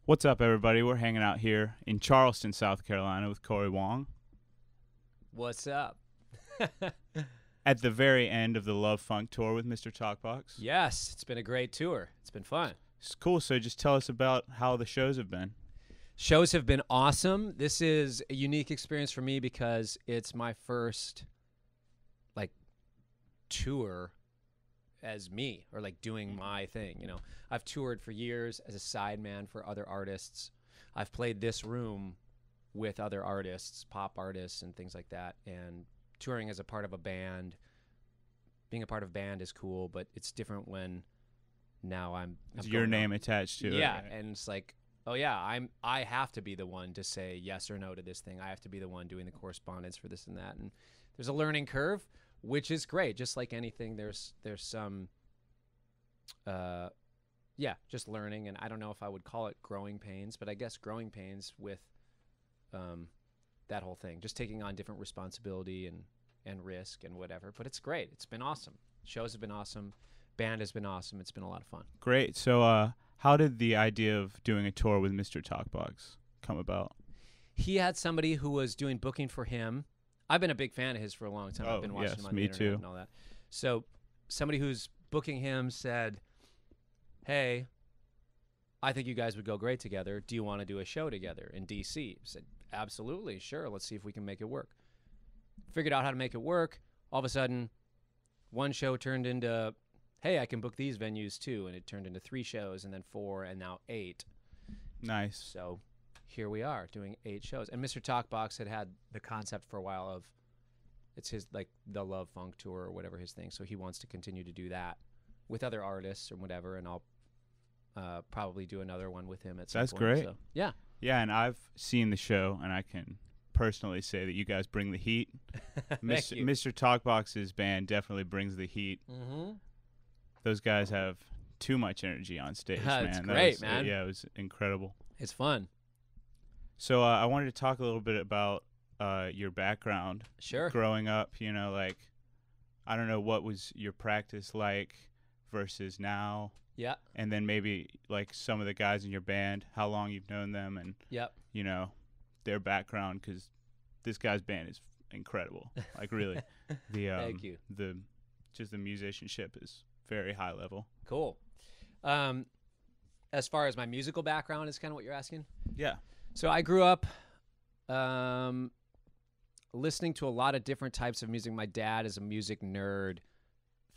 What's up, everybody? We're hanging out here in Charleston, South Carolina with CORY WONG What's up? at the very end of the Love Funk tour with Mr. Talkbox. Yes, it's been a great tour. It's been fun. It's cool. So just tell us about how the shows have been. Shows have been awesome. This is a unique experience for me because it's my first tour as me, or doing my thing. You know, I've toured for years as a sideman for other artists. I've played this room with other artists, pop artists and things like that, and touring as a part of a band. Being a part of a band is cool, but it's different when now I'm your name attached to it. Yeah, and it's like, oh yeah, I have to be the one to say yes or no to this thing. I have to be the one doing the correspondence for this and that. And there's a learning curve, which is great. Just like anything, there's some just learning. And I don't know if I would call it growing pains, but I guess growing pains with that whole thing, just taking on different responsibility and risk and whatever. But it's great. It's been awesome. Shows have been awesome. Band has been awesome. It's been a lot of fun. Great. So how did the idea of doing a tour with Mr. Talkbox come about? He had somebody who was doing booking for him. I've been a big fan of his for a long time. I've been watching him on the internet and all that. So somebody who's booking him said, hey, I think you guys would go great together. Do you want to do a show together in D.C.? I said, absolutely, sure. Let's see if we can make it work. Figured out how to make it work. All of a sudden, one show turned into, hey, I can book these venues too. And it turned into 3 shows and then 4 and now 8. Nice. So here we are doing 8 shows. And Mr. Talkbox had the concept for a while of, it's his, the Love Funk tour or whatever his thing. So he wants to continue to do that with other artists or whatever. And I'll probably do another one with him at some point. That's great. So, yeah. Yeah, and I've seen the show, and I can personally say that you guys bring the heat. Mr. Talkbox's band definitely brings the heat. Mm-hmm. Those guys have too much energy on stage, man. It's great, man. Yeah, it was incredible. It's fun. So I wanted to talk a little bit about your background. Sure. Growing up, I don't know, what was your practice like versus now? Yeah. And then maybe some of the guys in your band, how long you've known them, and Yep. Their background, because this guy's band is incredible. Really, Thank you. The musicianship is very high level. Cool. As far as my musical background is kind of what you're asking? Yeah. So I grew up listening to a lot of different types of music. My dad is a music nerd,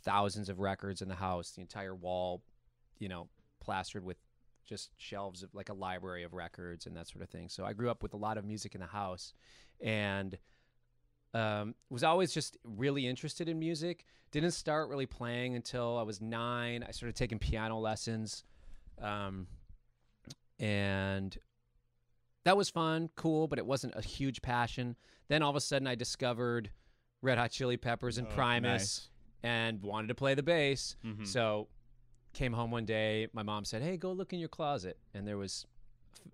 thousands of records in the house, the entire wall, plastered with just shelves of a library of records and that sort of thing. So I grew up with a lot of music in the house and was always just really interested in music. Didn't start really playing until I was 9. I started taking piano lessons. And that was fun, cool, but it wasn't a huge passion. Then all of a sudden I discovered Red Hot Chili Peppers and Primus and wanted to play the bass. Mm-hmm. So came home one day, my mom said, hey, go look in your closet. And there was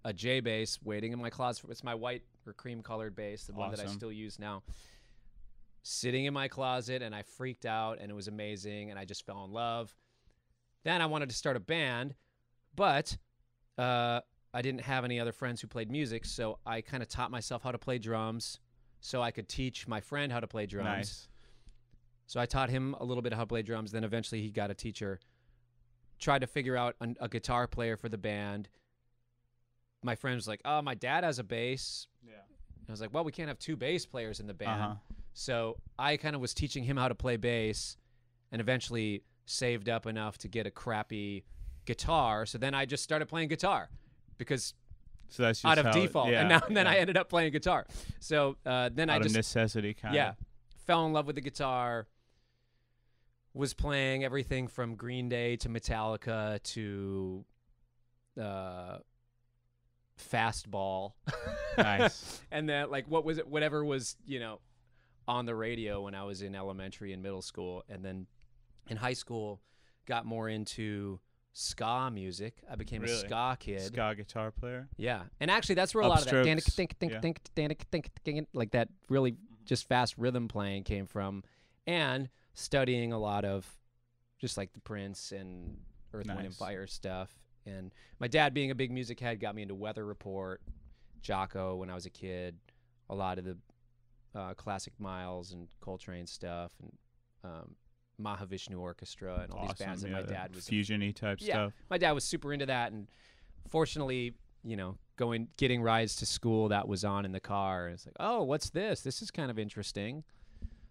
a J bass waiting in my closet. It's my white or cream colored bass, the one that I still use now, sitting in my closet, and I freaked out, and it was amazing, and I just fell in love. Then I wanted to start a band, but I didn't have any other friends who played music, so I kind of taught myself how to play drums so I could teach my friend how to play drums. Nice. So I taught him a little bit how to play drums. Then eventually he got a teacher. Tried to figure out a guitar player for the band. My friend was like, oh, my dad has a bass. Yeah. And I was like, well, we can't have 2 bass players in the band. Uh-huh. So I kind of was teaching him how to play bass and eventually saved up enough to get a crappy guitar. So then I just started playing guitar because that's just out of default. And then I ended up playing guitar. So then out of necessity kind of. Yeah. Fell in love with the guitar. Was playing everything from Green Day to Metallica to Fastball. Nice. And then whatever was, on the radio when I was in elementary and middle school. And then in high school, got more into ska music. I became a ska kid. Ska guitar player? Yeah. And actually that's where a lot of that like that really just fast rhythm playing came from. And studying a lot of just the Prince and Earth, Wind, and Fire stuff And my dad, being a big music head, got me into Weather Report, Jocko when I was a kid, a lot of the classic Miles and Coltrane stuff, and Mahavishnu Orchestra and all these bands that my dad was fusion-y type stuff. My dad was super into that, and fortunately, getting rides to school, that was on in the car, and it's like, oh, what's this? This is kind of interesting.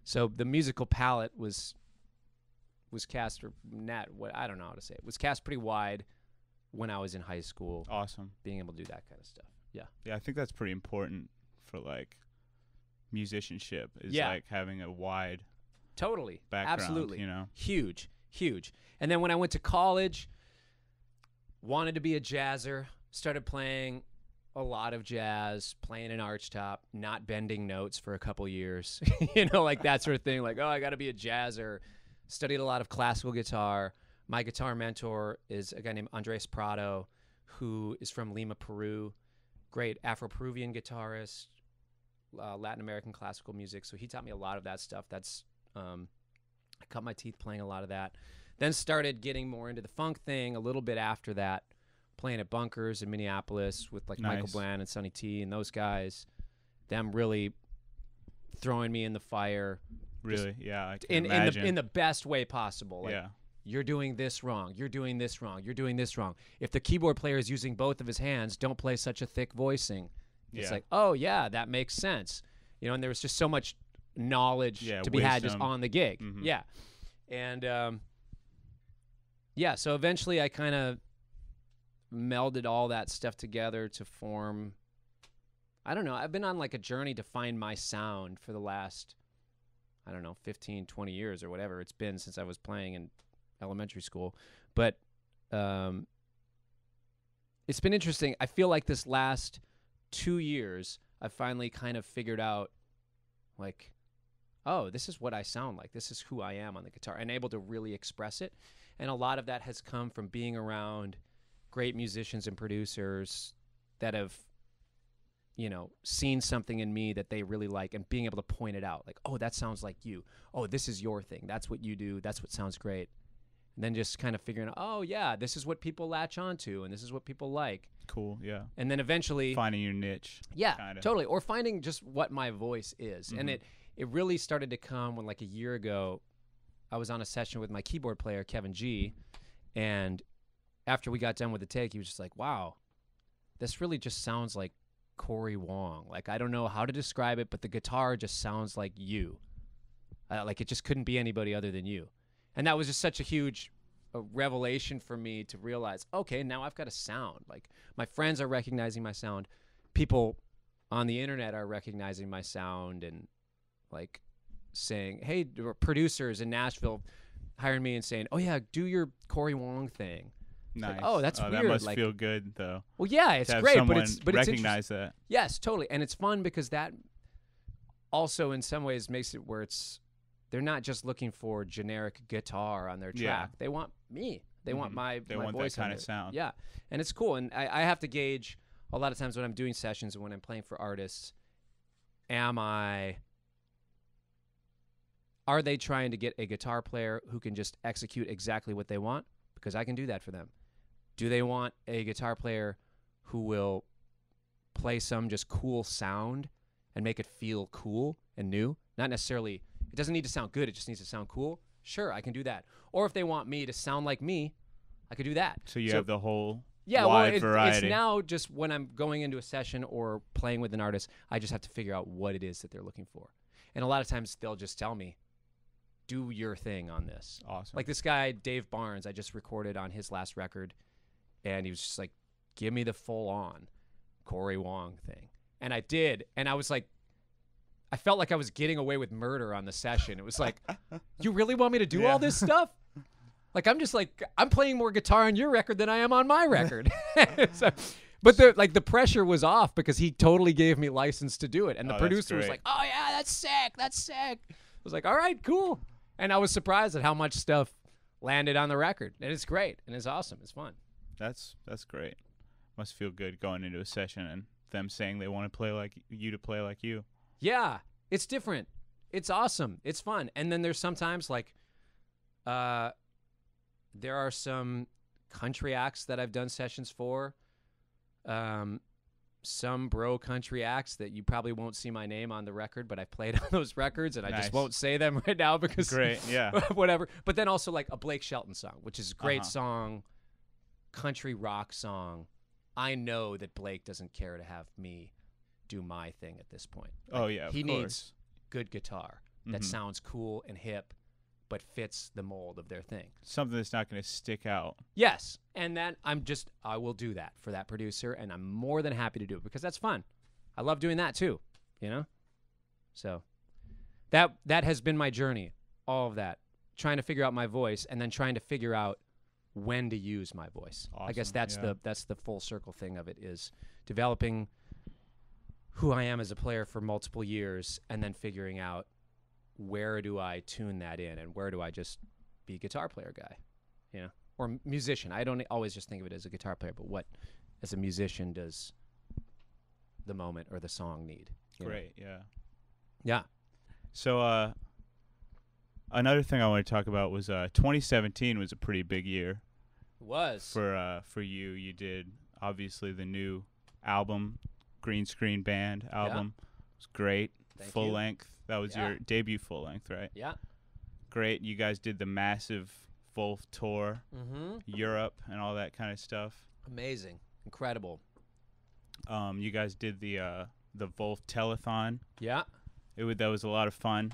So the musical palette was cast, or net, what I don't know how to say it, was cast pretty wide when I was in high school. Awesome. Being able to do that kind of stuff. Yeah. Yeah, I think that's pretty important for like musicianship, is like having a wide background. Absolutely. You know? Huge. And then when I went to college, wanted to be a jazzer, started playing a lot of jazz, playing an archtop, not bending notes for a couple years, like that sort of thing. Like, oh, I got to be a jazzer. Studied a lot of classical guitar. My guitar mentor is a guy named Andres Prado, who is from Lima, Peru. Great Afro-Peruvian guitarist, Latin American classical music. So he taught me a lot of that stuff. That's I cut my teeth playing a lot of that. Then started getting more into the funk thing a little bit after that, playing at Bunkers in Minneapolis with like Michael Bland and Sonny T and those guys. Them really throwing me in the fire. Really? Yeah, I can imagine. In the best way possible. Like, yeah. You're doing this wrong. You're doing this wrong. You're doing this wrong. If the keyboard player is using both of his hands, don't play such a thick voicing. It's like, oh, yeah, that makes sense. And there was just so much knowledge to be had just on the gig. Mm-hmm. Yeah. And, so eventually I kind of melded all that stuff together to form, I don't know, I've been on like a journey to find my sound for the last, 15, 20 years or whatever it's been since I was playing in elementary school. But it's been interesting. I feel like this last 2 years, I finally kind of figured out, like, oh, this is what I sound like. This is who I am on the guitar, and able to really express it. And a lot of that has come from being around great musicians and producers that have, seen something in me that they really like, and being able to point it out. Like, oh, that sounds like you. Oh, this is your thing. That's what you do. That's what sounds great. And then just kind of figuring out, oh, yeah, this is what people latch onto, and this is what people like. Cool, yeah. And then eventually finding your niche. Yeah, totally. Or finding just what my voice is. Mm-hmm. And it really started to come when, like, a year ago, I was on a session with my keyboard player, Kevin G., and after we got done with the take, he was just like, wow, this really just sounds like CORY WONG. Like, I don't know how to describe it, but the guitar just sounds like you. Like, it just couldn't be anybody other than you. And that was just such a huge revelation for me to realize, okay, now I've got a sound. Like, my friends are recognizing my sound. People on the internet are recognizing my sound and, like, saying, hey, producers in Nashville hiring me and saying, oh, yeah, do your CORY WONG thing. Nice. Like, oh, that's weird. That must feel good, though. Well, yeah, it's great, but it's recognize that. Yes, totally, and it's fun because that also, in some ways, makes it where they're not just looking for generic guitar on their track. Yeah. They want me. They want my voice that kind of sound. Yeah, and it's cool. And I have to gauge a lot of times when I'm doing sessions and when I'm playing for artists. Are they trying to get a guitar player who can just execute exactly what they want? Because I can do that for them. Do they want a guitar player who will play some just cool sound and make it feel cool and new? Not necessarily, it doesn't need to sound good, it just needs to sound cool. Sure, I can do that. Or if they want me to sound like me, I could do that. So you have the whole wide variety. It's now just when I'm going into a session or playing with an artist, I just have to figure out what it is that they're looking for. And a lot of times they'll just tell me, do your thing on this. Awesome. Like this guy, Dave Barnes, I just recorded on his last record, and he was just like, give me the full-on CORY WONG thing. And I did, and I was like, I felt like I was getting away with murder on the session. It was like, you really want me to do all this stuff? Like, I'm playing more guitar on your record than I am on my record. But the pressure was off because he totally gave me license to do it. And the producer was like, oh, yeah, that's sick. That's sick. I was like, all right, cool. And I was surprised at how much stuff landed on the record. And it's great. And it's awesome. It's fun. That's great. Must feel good going into a session and them saying they want to play like you to play like you. Yeah. It's different. It's awesome. It's fun. And then there's sometimes like there are some country acts that I've done sessions for. Some bro country acts that you probably won't see my name on the record, but I've played on those records, and I just won't say them right now because great, yeah, whatever. But then also like a Blake Shelton song, which is a great song, country rock song. I know that Blake doesn't care to have me do my thing at this point. Like, oh yeah, he needs good guitar that sounds cool and hip, but fits the mold of their thing. Something that's not going to stick out. Yes. And then I will do that for that producer, and I'm more than happy to do it because that's fun. I love doing that too, you know? So that has been my journey, all of that, trying to figure out my voice and then trying to figure out when to use my voice. Awesome. I guess that's the full circle thing of it, is developing who I am as a player for multiple years and then figuring out where do I tune that in and where do I just be a guitar player guy, you know, or musician. I don't always just think of it as a guitar player, but what as a musician does the moment or the song need? Great, yeah. Yeah. So another thing I want to talk about was 2017 was a pretty big year. It was. For you. You did obviously the new album, Green Screen Band album. Yeah. It was great. Full length. That was your debut full length, right? Yeah. Great. You guys did the massive Wolf tour, Europe, and all that kind of stuff. Amazing. Incredible. You guys did the Wolf telethon. Yeah. That was a lot of fun.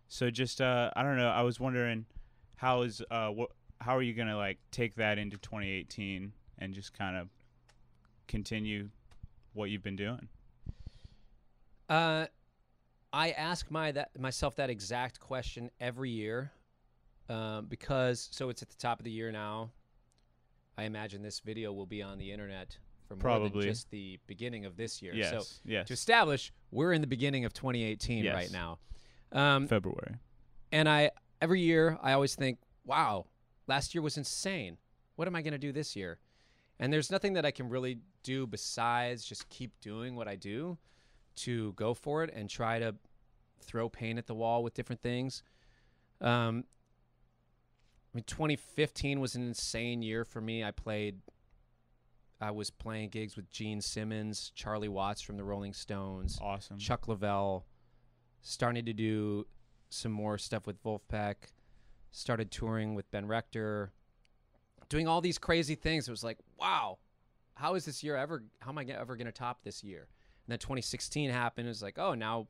So just I don't know. I was wondering how are you gonna like take that into 2018 and just kind of continue what you've been doing? I ask myself that exact question every year, because it's at the top of the year now. I imagine this video will be on the internet for more than just the beginning of this year. Yes, to establish, we're in the beginning of 2018 right now. February. And every year I always think, wow, last year was insane. What am I going to do this year? And there's nothing that I can really do besides just keep doing what I do to go for it and try to throw paint at the wall with different things. 2015 was an insane year for me. I was playing gigs with Gene Simmons, Charlie Watts from the Rolling Stones, awesome, Chuck Leavell, starting to do some more stuff with Wolfpack, started touring with Ben Rector, doing all these crazy things. It was like, wow, how am I ever going to top this year? And then 2016 happened. It was like, oh, now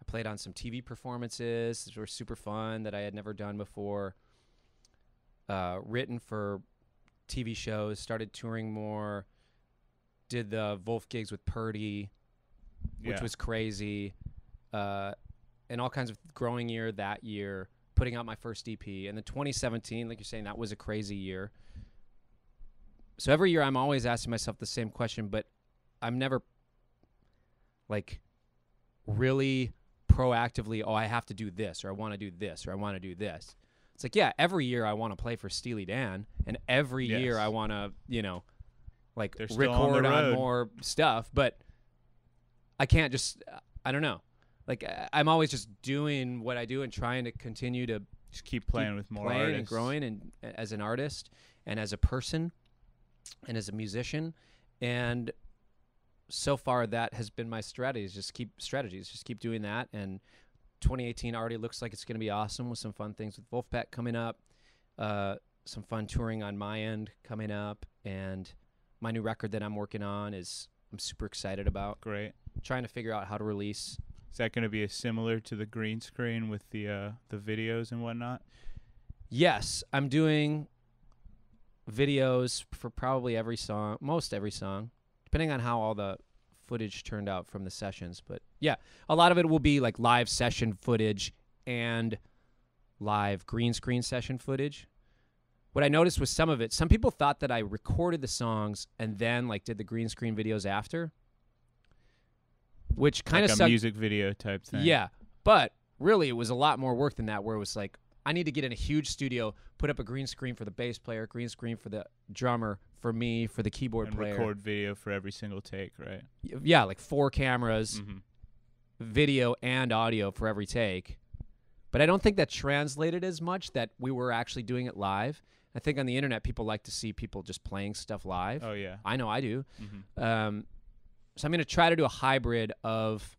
I played on some TV performances that were super fun that I had never done before. Written for TV shows, started touring more, did the Wolf gigs with Purdy, which was crazy, and all kinds of growing year that year, putting out my first EP. And then 2017, like you're saying, that was a crazy year. So every year I'm always asking myself the same question, but I'm never like really proactively, I have to do this, or I want to do this, or I want to do this. It's like, yeah, every year I want to play for Steely Dan, and every year I want to, like record on more stuff, but I can't just, I don't know. Like, I'm always just doing what I do and trying to continue to just keep playing with more artists and growing, and as an artist and as a person and as a musician. And so far that has been my strategy, just keep doing that. And 2018 already looks like it's going to be awesome with some fun things with Wolfpack coming up, some fun touring on my end coming up, and my new record that I'm working on I'm super excited about. Great. Trying to figure out how to release. Is that going to be similar to the green screen with the videos and whatnot? Yes, I'm doing videos for probably every song, most every song, depending on how all the footage turned out from the sessions. But yeah, a lot of it will be like live session footage and live green screen session footage. What I noticed was some people thought that I recorded the songs and then like did the green screen videos after, which kind of like a music video type thing. Yeah, but really it was a lot more work than that, where it was like, I need to get in a huge studio, put up a green screen for the bass player, green screen for the drummer, for me, for the keyboard and player. Record video for every single take, right? Yeah, like 4 cameras, video and audio for every take. But I don't think that translated as much that we were actually doing it live. I think on the internet, people like to see people just playing stuff live. Oh, yeah. I know I do. Mm-hmm. So I'm going to try to do a hybrid of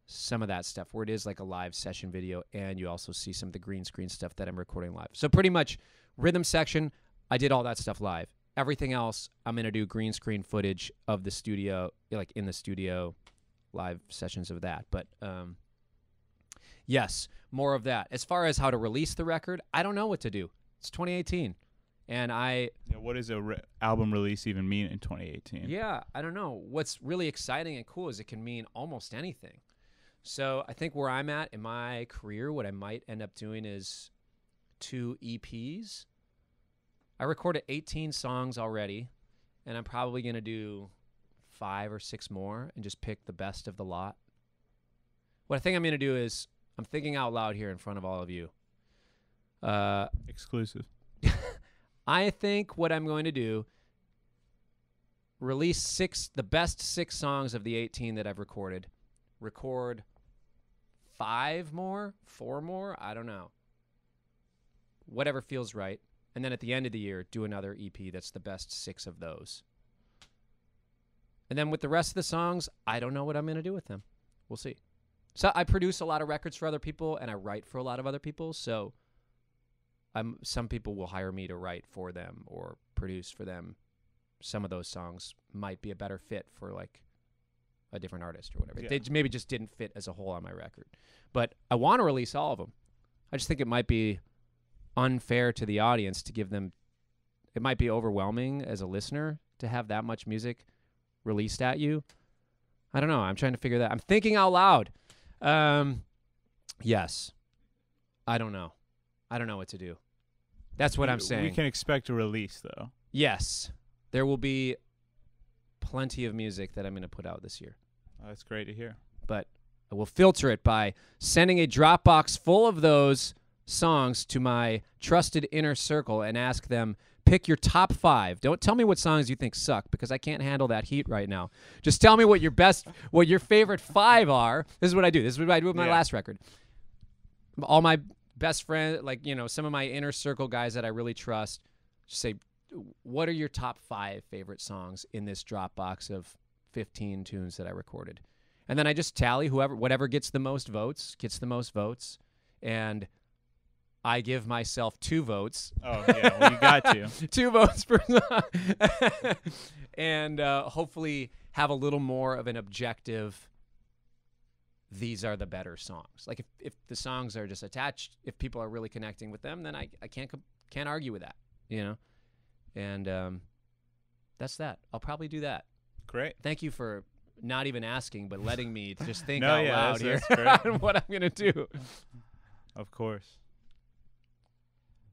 some of that stuff where it is like a live session video, and you also see some of the green screen stuff that I'm recording live. So pretty much rhythm section, I did all that stuff live. Everything else, I'm going to do green screen footage of the studio, like in the studio, live sessions of that. But yes, more of that. As far as how to release the record, I don't know what to do. It's 2018. And what does a album release even mean in 2018? Yeah, I don't know. What's really exciting and cool is it can mean almost anything. So I think where I'm at in my career, what I might end up doing is 2 EPs. I recorded 18 songs already, and I'm probably going to do 5 or 6 more and just pick the best of the lot. What I think I'm going to do is, I'm thinking out loud here in front of all of you. Exclusive. I think what I'm going to do, release the best 6 songs of the 18 that I've recorded. Record 5 more, 4 more, I don't know. Whatever feels right. And then at the end of the year, do another EP that's the best 6 of those. And then with the rest of the songs, I don't know what I'm going to do with them. We'll see. So I produce a lot of records for other people, and I write for a lot of other people, so some people will hire me to write for them or produce for them. Some of those songs might be a better fit for like a different artist or whatever. Yeah. They maybe just didn't fit as a whole on my record. But I want to release all of them. I just think it might be unfair to the audience to give them, it might be overwhelming as a listener to have that much music released at you. I don't know. I'm trying to figure that. I'm thinking out loud. Yes. I don't know. I don't know what to do. That's what I'm saying. We can expect a release, though. Yes. There will be plenty of music that I'm going to put out this year. Oh, that's great to hear. But I will filter it by sending a Dropbox full of those songs to my trusted inner circle and ask them, pick your top 5. Don't tell me what songs you think suck, because I can't handle that heat right now. Just tell me what your favorite 5 are. This is what I do. This is what I do with my last record. All my best friends, like, you know, some of my inner circle guys that I really trust, just say, what are your top 5 favorite songs in this Dropbox of 15 tunes that I recorded? And then I just tally whatever gets the most votes, and I give myself 2 votes. Oh, yeah, well, you got to. 2 votes per song. And hopefully have a little more of an objective, these are the better songs. Like if the songs are just attached, if people are really connecting with them, then I can't argue with that, you know? And that's that. I'll probably do that. Great. Thank you for not even asking, but letting me just think No, out yeah, loud here that's on what I'm going to do. Of course.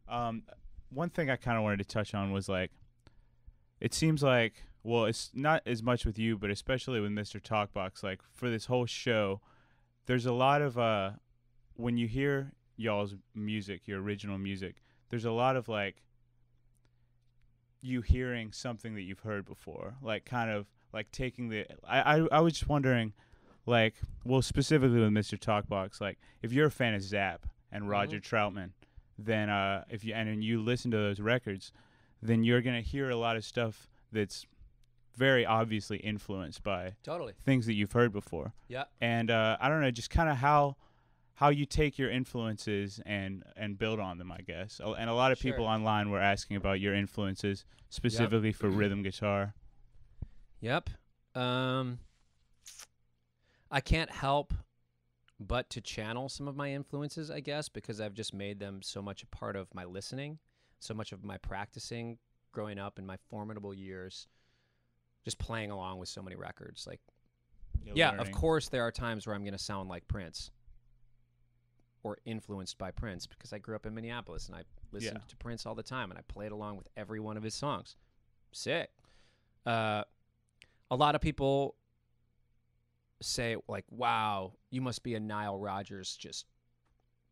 One thing I kind of wanted to touch on was, like, it seems like, well, it's not as much with you, but especially with Mr. Talkbox, like, for this whole show, there's a lot of, when you hear y'all's music, your original music, there's a lot of, like, you hearing something that you've heard before, like, kind of, like, taking the, I was just wondering, like, well, specifically with Mr. Talkbox, like, if you're a fan of Zapp and Roger Troutman, then if you listen to those records, then you're gonna hear a lot of stuff that's very obviously influenced by things that you've heard before. Yeah. And I don't know, just kind of how you take your influences and build on them, I guess. And a lot of people online were asking about your influences specifically for rhythm guitar. Yep. I can't help but to channel some of my influences, I guess, because I've just made them so much a part of my listening, so much of my practicing growing up in my formidable years, just playing along with so many records. Like, learning. Of course there are times where I'm going to sound like Prince or influenced by Prince, because I grew up in Minneapolis and I listened to Prince all the time and I played along with every one of his songs. Sick. A lot of people say, like, wow, you must be a Nile Rodgers just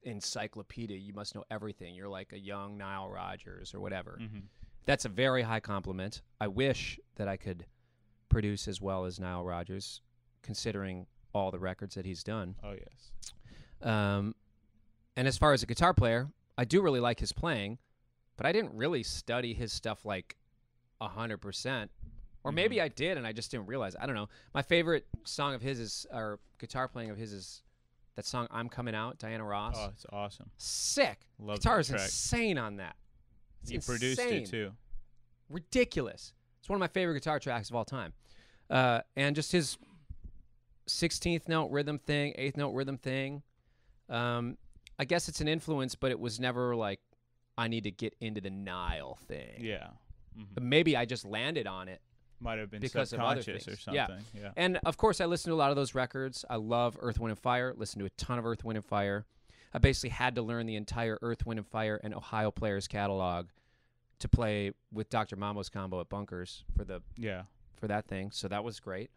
encyclopedia. You must know everything. You're like a young Nile Rodgers or whatever. Mm-hmm. That's a very high compliment. I wish that I could produce as well as Nile Rodgers, considering all the records that he's done. Oh, yes. And as far as a guitar player, I do really like his playing, but I didn't really study his stuff like 100%. Or maybe I did and I just didn't realize. I don't know. My favorite song of his is, or guitar playing of his is that song "I'm Coming Out," Diana Ross. Oh, it's awesome. Sick. Love Guitar that is track. insane on that. It's He produced insane. it too. Ridiculous. It's one of my favorite guitar tracks of all time. And just his 16th note rhythm thing, 8th note rhythm thing. I guess it's an influence, but it was never like I need to get into the Nile thing. Yeah. But maybe I just landed on it. Might have been Because of other subconscious or things. something. Yeah. And of course, I listen to a lot of those records. I love Earth, Wind, and Fire. Listen to a ton of Earth, Wind, and Fire. I basically had to learn the entire Earth, Wind, and Fire and Ohio Players catalog to play with Dr. Mambo's combo at Bunkers for that thing. So that was great.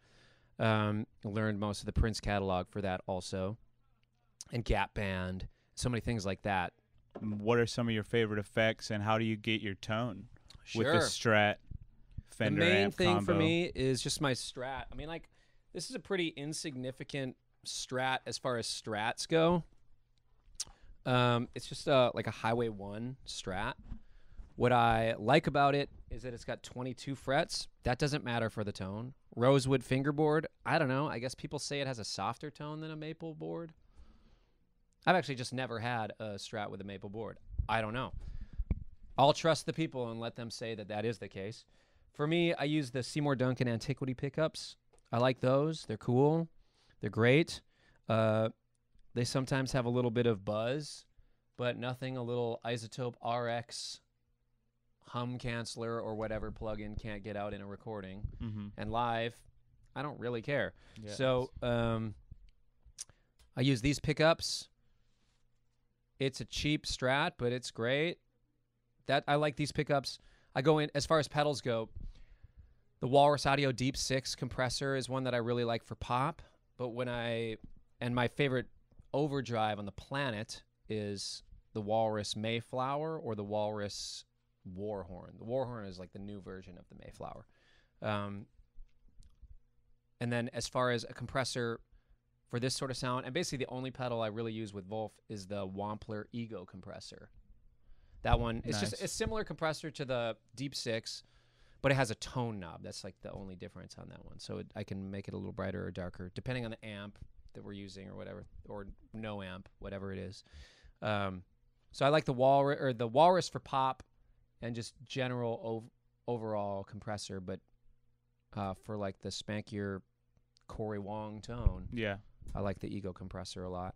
Learned most of the Prince catalog for that also, and Gap Band. So many things like that. What are some of your favorite effects, and how do you get your tone with the Sure. Strat Fender The main amp thing combo? for me is just my Strat. I mean, like, this is a pretty insignificant Strat as far as Strats go. It's just like a Highway 1 Strat. What I like about it is that it's got 22 frets. That doesn't matter for the tone. Rosewood fingerboard. I don't know. I guess people say it has a softer tone than a maple board. I've actually just never had a Strat with a maple board. I don't know. I'll trust the people and let them say that that is the case. For me, I use the Seymour Duncan Antiquity pickups. I like those. They're cool. They're great. They sometimes have a little bit of buzz, but nothing a little Isotope RX hum canceller or whatever plugin can't get out in a recording. And live, I don't really care. Yes. So I use these pickups. It's a cheap Strat, but it's great. I like these pickups. I go in, as far as pedals go, the Walrus Audio Deep 6 compressor is one that I really like for pop. But and my favorite overdrive on the planet is the Walrus Mayflower or the Walrus Warhorn. The Warhorn is like the new version of the Mayflower. And then as far as a compressor for this sort of sound, and basically the only pedal I really use with Wolf is the Wampler Ego compressor. That one, it's just a similar compressor to the Deep 6, but it has a tone knob. That's like the only difference on that one. So I can make it a little brighter or darker, depending on the amp that we're using or whatever, or no amp, whatever it is. So I like the Walrus for pop and just general overall compressor, but for like the spankier CORY WONG tone, Yeah. I like the Ego compressor a lot.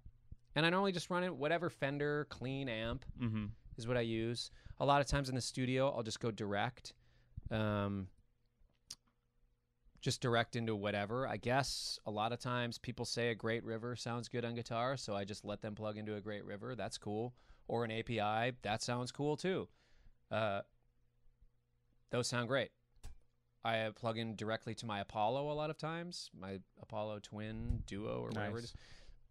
And I normally just run it whatever Fender clean amp is what I use. A lot of times in the studio, I'll just go direct. Just direct into whatever. I guess a lot of times people say a Great River sounds good on guitar, so I just let them plug into a Great River. That's cool. Or an API. That sounds cool too. Those sound great. I plug in directly to my Apollo a lot of times, my Apollo Twin Duo or whatever it is.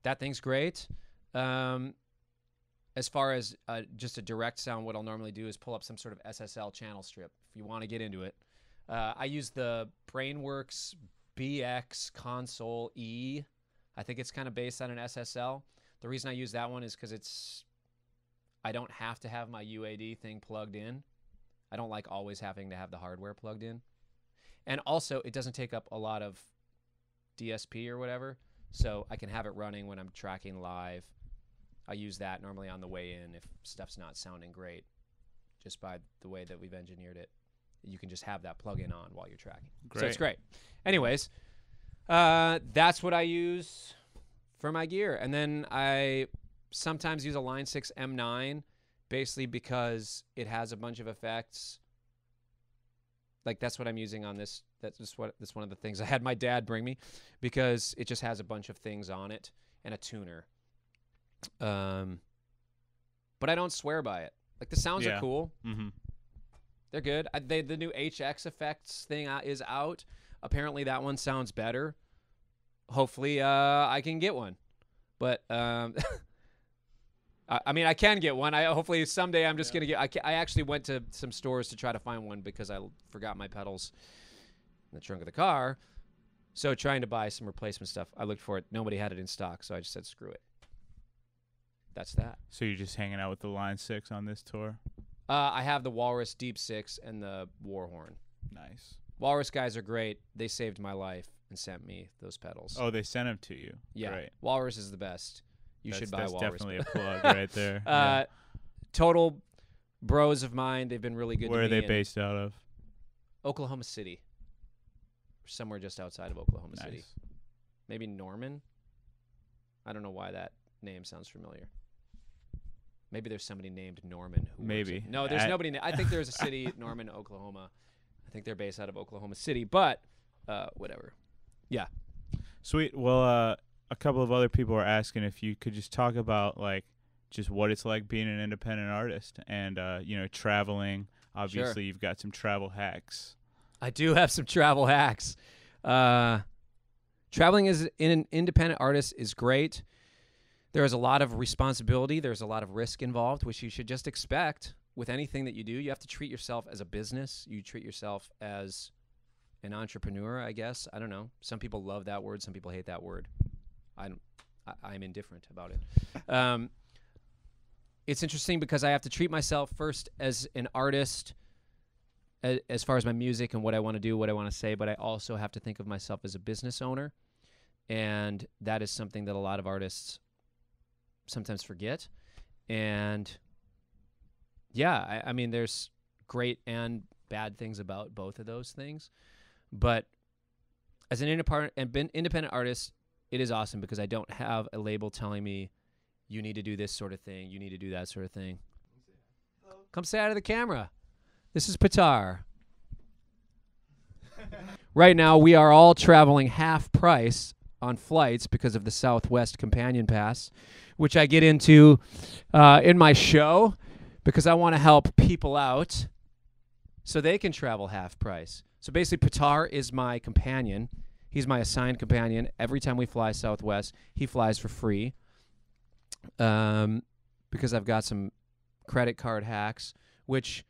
That thing's great. As far as just a direct sound, what I'll normally do is pull up some sort of SSL channel strip if you want to get into it. I use the Brainworks BX Console E. I think it's kind of based on an SSL. The reason I use that one is because I don't have to have my UAD thing plugged in. I don't like always having to have the hardware plugged in. And also, it doesn't take up a lot of DSP or whatever, so I can have it running when I'm tracking live. I use that normally on the way in if stuff's not sounding great, just by the way that we've engineered it. You can just have that plug-in on while you're tracking. Great. So it's great. Anyways, that's what I use for my gear. And then I sometimes use a Line 6 M9, basically because it has a bunch of effects. Like, that's what I'm using on this. That's one of the things I had my dad bring me, because it just has a bunch of things on it and a tuner. But I don't swear by it. Like, the sounds are cool. They're good. The new HX effects thing is out. Apparently that one sounds better. Hopefully I can get one. But I mean, I can get one. Hopefully someday I'm just going to get... I actually went to some stores to try to find one because I forgot my pedals in the trunk of the car. So trying to buy some replacement stuff. I looked for it. Nobody had it in stock, so I just said, screw it. That's that. So you're just hanging out with the Line 6 on this tour? I have the Walrus Deep Six and the Warhorn. Nice. Walrus guys are great. They saved my life and sent me those pedals. Oh, they sent them to you. Yeah. Great. Walrus is the best. Should buy that's Walrus. Definitely a plug right there. Yeah. Total bros of mine. They've been really good Where to are me. they based out of? Oklahoma City. Somewhere just outside of Oklahoma City. Maybe Norman? I don't know why that name sounds familiar. Maybe there's somebody named Norman. Maybe. No, there's nobody. I think there's a city, Norman, Oklahoma. I think they're based out of Oklahoma City, but whatever. Yeah. Sweet. Well, a couple of other people are asking if you could just talk about like just what it's like being an independent artist and traveling. Obviously, You've got some travel hacks. I do have some travel hacks. Traveling as an independent artist is great. There is a lot of responsibility. There's a lot of risk involved, which you should just expect with anything that you do. You have to treat yourself as a business. You treat yourself as an entrepreneur, I guess. I don't know. Some people love that word. Some people hate that word. I'm indifferent about it. It's interesting because I have to treat myself first as an artist as far as my music and what I want to do, what I want to say, but I also have to think of myself as a business owner. And that is something that a lot of artists sometimes forget. And yeah, I mean, there's great and bad things about both of those things. But as an independent artist, it is awesome because I don't have a label telling me you need to do this sort of thing, you need to do that sort of thing. Come say hi to the camera. This is Pitar. Right now, we are all traveling half price on flights because of the Southwest Companion Pass, which I get into in my show because I want to help people out so they can travel half price. So basically, Pitar is my companion. He's my assigned companion. Every time we fly Southwest, he flies for free because I've got some credit card hacks, which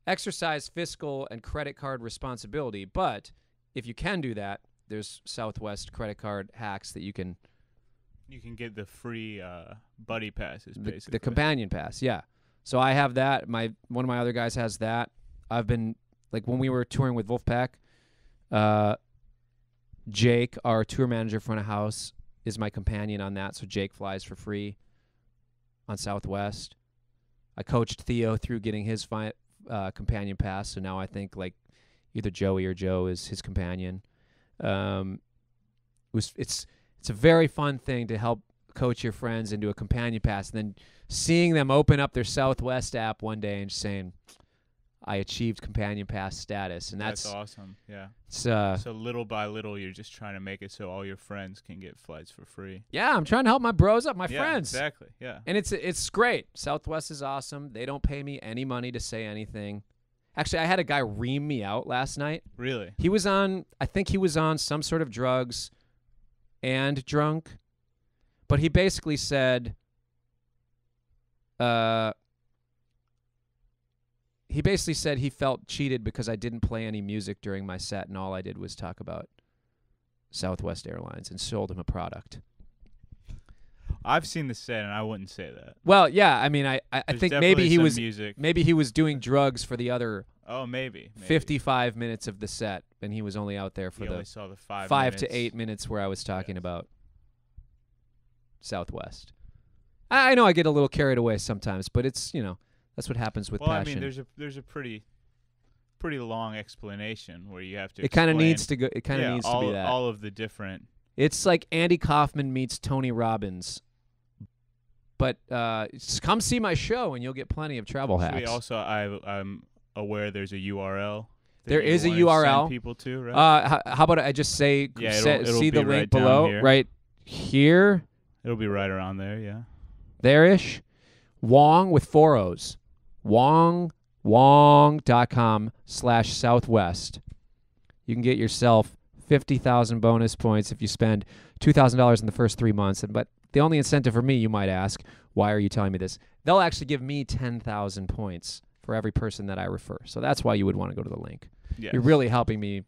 exercise fiscal and credit card responsibility. But if you can do that, there's Southwest credit card hacks that you can get the free buddy passes, basically. The companion pass, yeah. So I have that. One of my other guys has that. I've been, like, when we were touring with Wolfpack, Jake, our tour manager front of house, is my companion on that. So Jake flies for free on Southwest. I coached Theo through getting his companion pass. So now I think like either Joey or Joe is his companion. It's a very fun thing to help coach your friends into a companion pass, and then seeing them open up their Southwest app one day and saying, I achieved companion pass status. And that's awesome. Yeah. So little by little, you're just trying to make it so all your friends can get flights for free. Yeah, I'm trying to help my bros up, my friends. Exactly. Yeah. And it's great. Southwest is awesome. They don't pay me any money to say anything. Actually, I had a guy ream me out last night. Really? I think he was on some sort of drugs and drunk, but he basically said, he felt cheated because I didn't play any music during my set, and all I did was talk about Southwest Airlines and sold him a product. I've seen the set, and I wouldn't say that. Well, yeah, I mean, I think maybe he was music. Maybe he was doing drugs for the other. Oh, maybe 55 minutes of the set, and he was only out there for only saw the 5 to 8 minutes where I was talking about Southwest. I know I get a little carried away sometimes, but it's that's what happens with passion. I mean, there's a pretty long explanation where you have to. It kind of needs to go. It kind of needs to be that. All of the different. It's like Andy Kaufman meets Tony Robbins. But come see my show, and you'll get plenty of travel hacks. I'm aware there's a URL. There is a URL. Send people to, right? How about I just say, it'll see the right link below, here. right here. It'll be right around there, yeah. There-ish. Wong with 4 O's. Wong.com/Southwest. You can get yourself 50,000 bonus points if you spend $2,000 in the first 3 months. But the only incentive for me, you might ask, why are you telling me this? They'll actually give me 10,000 points for every person that I refer. So that's why you would want to go to the link. Yes. You're really helping me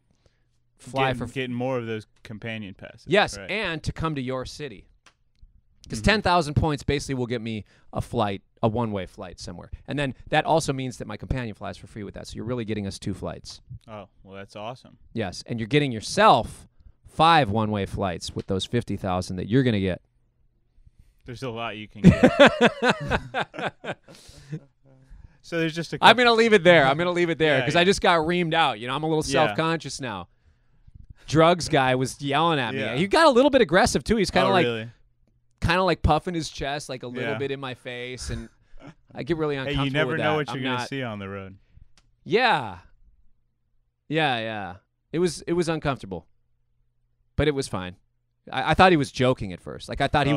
getting more of those companion passes. Yes, right. and to come to your city. Because 10,000 points basically will get me a flight, a one-way flight somewhere. And then that also means that my companion flies for free with that. So you're really getting us 2 flights. Oh, well, that's awesome. Yes, and you're getting yourself 5 one-way flights with those 50,000 that you're going to get. There's a lot you can get. So there's just a I'm going to leave it there. Yeah, because I just got reamed out. You know, I'm a little self-conscious now. Drugs guy was yelling at me. Yeah. He got a little bit aggressive, too. He's kind of like... Really? Kind of like puffing his chest, like a little bit in my face, and I get really uncomfortable. Hey, you never with know that. what you're going to see on the road. Yeah. It was uncomfortable, but it was fine. I thought he was joking at first. Like I thought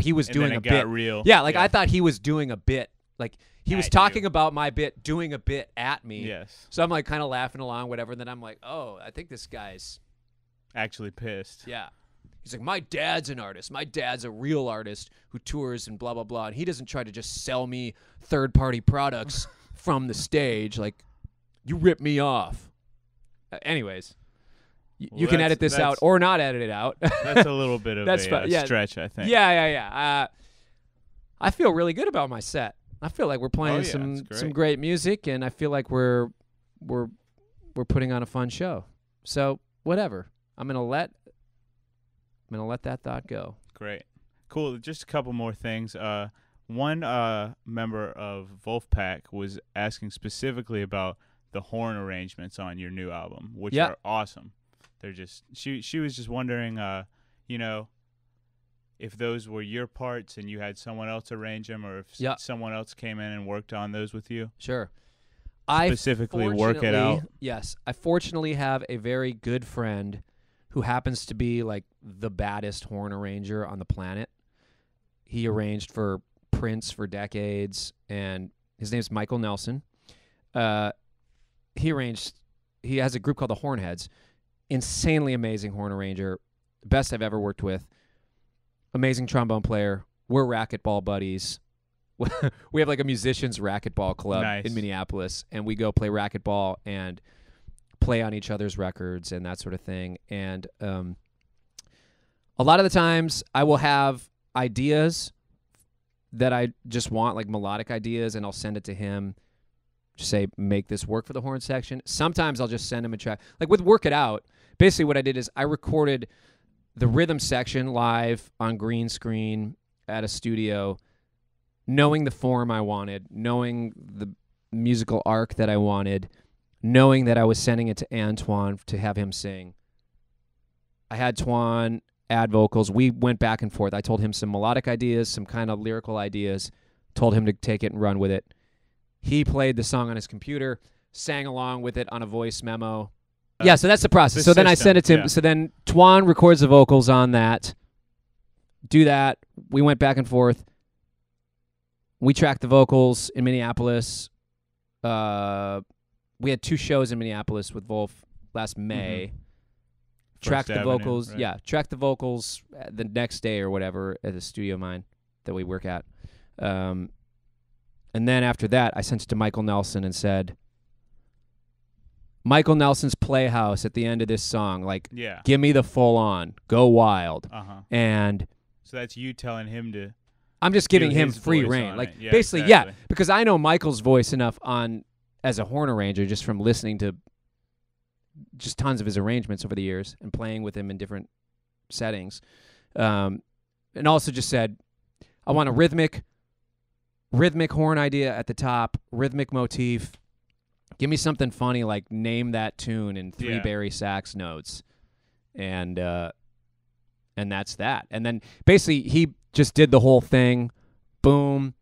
he was doing a bit. Real. Yeah, like I thought he was doing a bit. Like he was talking about my bit, doing a bit at me. Yes. So I'm like kind of laughing along, whatever. And then I'm like, oh, I think this guy's actually pissed. Yeah. He's like, my dad's an artist. My dad's a real artist who tours and blah, blah, blah. And he doesn't try to just sell me third-party products from the stage. Like, you rip me off. Anyways, you can edit this out or not edit it out. That's a little bit of a stretch, I think. Yeah. I feel really good about my set. I feel like we're playing some great music, and I feel like we're putting on a fun show. So, whatever. I'm going to let that thought go. Great. Cool. Just a couple more things. One member of Wolfpack was asking specifically about the horn arrangements on your new album, which are awesome. They're just she was just wondering, if those were your parts and you had someone else arrange them, or if someone else came in and worked on those with you. Sure. Specifically work it out. Yes. I fortunately have a very good friend who happens to be like the baddest horn arranger on the planet. He arranged for Prince for decades, and his name's Michael Nelson. He has a group called the Hornheads. Insanely amazing horn arranger. Best I've ever worked with. Amazing trombone player. We're racquetball buddies. We have like a musicians racquetball club in Minneapolis, and we go play racquetball and play on each other's records and that sort of thing. And a lot of the times I will have ideas that I just want, like melodic ideas, and I'll send it to him. Just say, make this work for the horn section. Sometimes I'll just send him a track. Like with Work It Out, basically what I did is I recorded the rhythm section live on green screen at a studio, knowing the form I wanted, knowing the musical arc that I wanted, knowing that I was sending it to Antoine to have him sing. I had Twan add vocals. We went back and forth. I told him some melodic ideas, some kind of lyrical ideas, told him to take it and run with it. He played the song on his computer, sang along with it on a voice memo. Yeah, so that's the process. So then I sent it to him. So then Twan records the vocals on that. Do that. We went back and forth. We tracked the vocals in Minneapolis. We had 2 shows in Minneapolis with Wolf last May. Tracked the vocals. Right. Yeah, tracked the vocals the next day or whatever at the studio of mine that we work at. And then after that, I sent it to Michael Nelson and said, Michael Nelson's Playhouse at the end of this song, like, give me the full on, go wild. And so that's you telling him to. I'm just giving him free reign. Like, basically, because I know Michael's voice enough as a horn arranger just from listening to just tons of his arrangements over the years and playing with him in different settings. And also just said, I want a rhythmic horn idea at the top, rhythmic motif. Give me something funny like name that tune in 3 Barry sax notes. And that's that. And then basically he just did the whole thing. Boom.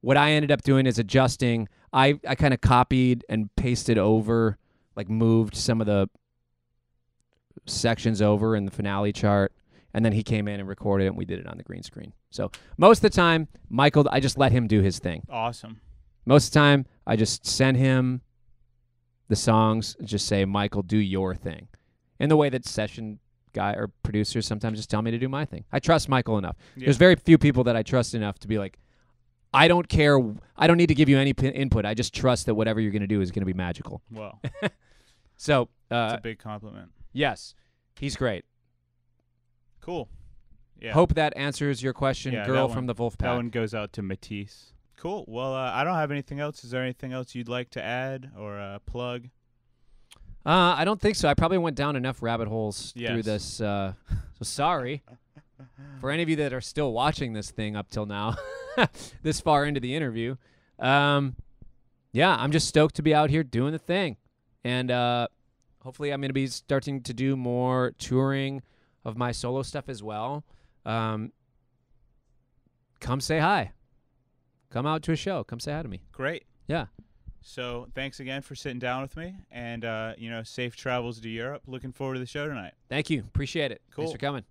What I ended up doing is adjusting. I kind of copied and pasted over, like moved some of the sections over in the finale chart. And then he came in and recorded it, and we did it on the green screen. So most of the time, Michael, I just let him do his thing. Awesome. Most of the time, I just send him the songs, just say, Michael, do your thing. In the way that session guy or producers sometimes just tell me to do my thing. I trust Michael enough. Yeah. There's very few people that I trust enough to be like, I don't care. I don't need to give you any input. I just trust that whatever you're going to do is going to be magical. Well, so that's a big compliment. Yes, he's great. Cool. Yeah. Hope that answers your question, Yeah, girl that from one- the Wolf That Pack. one goes out to Matisse. Cool. Well, I don't have anything else. Is there anything else you'd like to add or plug? I don't think so. I probably went down enough rabbit holes through Yes. this. So sorry for any of you that are still watching this thing up till now, this far into the interview. Yeah, I'm just stoked to be out here doing the thing. And hopefully I'm going to be starting to do more touring of my solo stuff as well. Come say hi. Come out to a show. Come say hi to me. Great. Yeah. So thanks again for sitting down with me, and safe travels to Europe. Looking forward to the show tonight. Thank you. Appreciate it. Cool. Thanks for coming.